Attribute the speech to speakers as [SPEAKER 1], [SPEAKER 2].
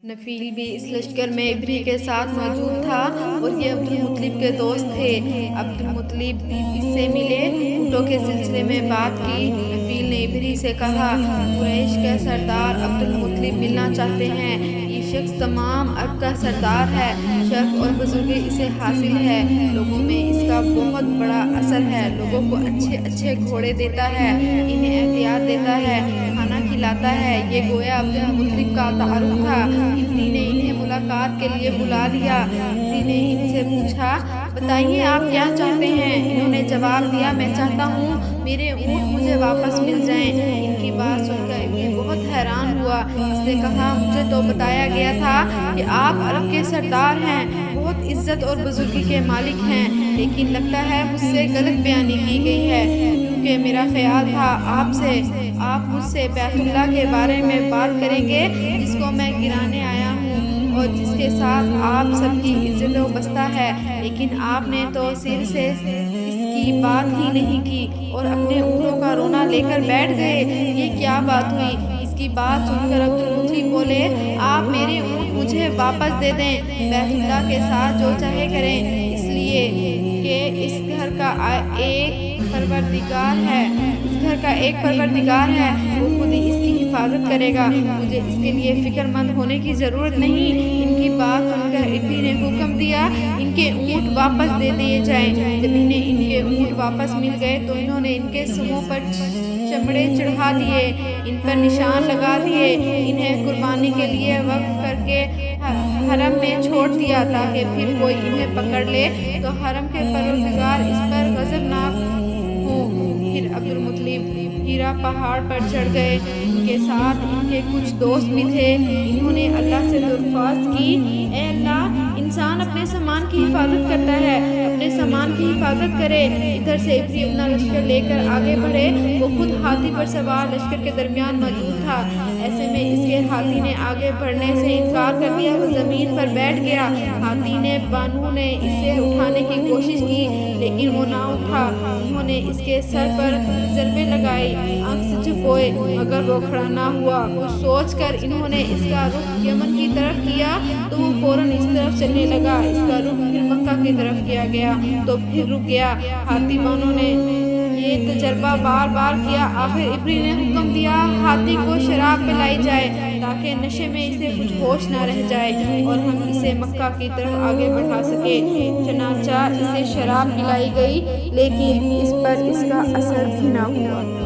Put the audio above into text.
[SPEAKER 1] نفیل بھی اس لشکر میں ابری کے ساتھ موجود تھا اور یہ عبدالمطلب کے دوست تھے۔ عبدالمطلب اس سے ملے، اونٹوں کے سلسلے میں بات کی۔ نفیل نے ابری سے کہا، قریش کا سردار عبدالمطلب ملنا چاہتے ہیں۔ یہ شخص تمام عرب کا سردار ہے، شرف اور بزرگی اسے حاصل ہے، لوگوں میں اس کا بہت بڑا اثر ہے، لوگوں کو اچھے اچھے گھوڑے دیتا ہے، انہیں احتیاط دیتا ہے، کھانا کھلاتا ہے۔ یہ گویا عبدالمطلب کا تعارف تھا۔ ابری نے انہیں ملاقات کے لیے بلا لیا۔ ابری نے ان سے پوچھا، بتائیے آپ کیا چاہتے ہیں؟ انہوں نے جواب دیا، میں چاہتا ہوں میرے اونٹ مجھے واپس مل جائیں۔ ان کی بات سن کر ابری بہت حیران ہوا۔ اس نے کہا، مجھے تو بتایا گیا تھا کہ آپ عرب کے سردار ہیں، بہت عزت اور بزرگی کے مالک ہیں، لیکن لگتا ہے مجھ سے غلط بیانی کی گئی ہے، کیونکہ میرا خیال تھا آپ مجھ سے بیت اللہ کے بارے میں بات کریں گے، جس کو میں گرانے آیا ہوں اور جس کے ساتھ آپ سب کی عزت و بستہ ہے، لیکن آپ نے تو سر سے اس کی بات ہی نہیں کی اور اپنے اونٹوں کا رونا لے کر بیٹھ گئے۔ یہ کیا بات ہوئی؟ اس کی بات سن کر عبدالمطلب بولے، آپ میرے اونٹ مجھے واپس دے دیں، بیت اللہ کے ساتھ جو چاہے کریں، اس لیے کہ اس گھر کا ایک پروردگار ہے، وہ خود ہی اس کی حفاظت کرے گا، مجھے اس کے لیے فکر مند ہونے کی ضرورت نہیں۔ ان کی بات سن کر ابری نے حکم دیا، ان کے اونٹ واپس دے دیے جائیں۔ جب انہیں ان کے اونٹ واپس مل گئے تو انہوں نے ان کے سروں پر چمڑے چڑھا دیے، ان پر نشان لگا دیے، انہیں قربانی کے لیے وقف کر کے حرم میں چھوڑ دیا تاکہ پھر کوئی انہیں پکڑ لے تو حرم کے پروردگار اس پر غضبناک ہوں۔ پھر عبدالمطلب ہیرا پہاڑ پر چڑھ گئے، ان کے ساتھ ان کے کچھ دوست بھی تھے۔ انہوں نے اللہ سے درخواست کی، اے اللہ، انسان اپنے سامان کی حفاظت کرتا ہے، اپنے سامان کی حفاظت کرے۔ ادھر سے ابری اپنا لشکر لے کر آگے بڑھے، وہ خود ہاتھی پر سوار لشکر کے درمیان موجود تھا۔ ایسے میں اس کے ہاتھی نے آگے بڑھنے سے انکار کر دیا، وہ زمین پر بیٹھ گیا۔ ہاتھی نے بانوں نے اسے اٹھانے کی کوشش کی لیکن وہ نہ اٹھا۔ انہوں نے اس کے سر پر ضربیں لگائی، آنکھ سے چھپوئے، مگر وہ کھڑا نہ ہوا۔ کچھ سوچ کر انہوں نے اس کا رخ یمن کی طرف کیا تو وہ فوراً اس طرف چلنے لگا۔ اس کا رخ پھر مکہ کی طرف کیا گیا تو پھر رک گیا۔ ہاتھی بانوں نے یہ تجربہ بار بار کیا۔ آخر ابری نے حکم دیا، ہاتھی کو شراب پلائی جائے تاکہ نشے میں اسے کچھ ہوش نہ رہ جائے اور ہم اسے مکہ کی طرف آگے بڑھا سکیں۔ چنانچہ اسے شراب پلائی گئی لیکن اس پر اس کا اثر بھی نہ ہوا۔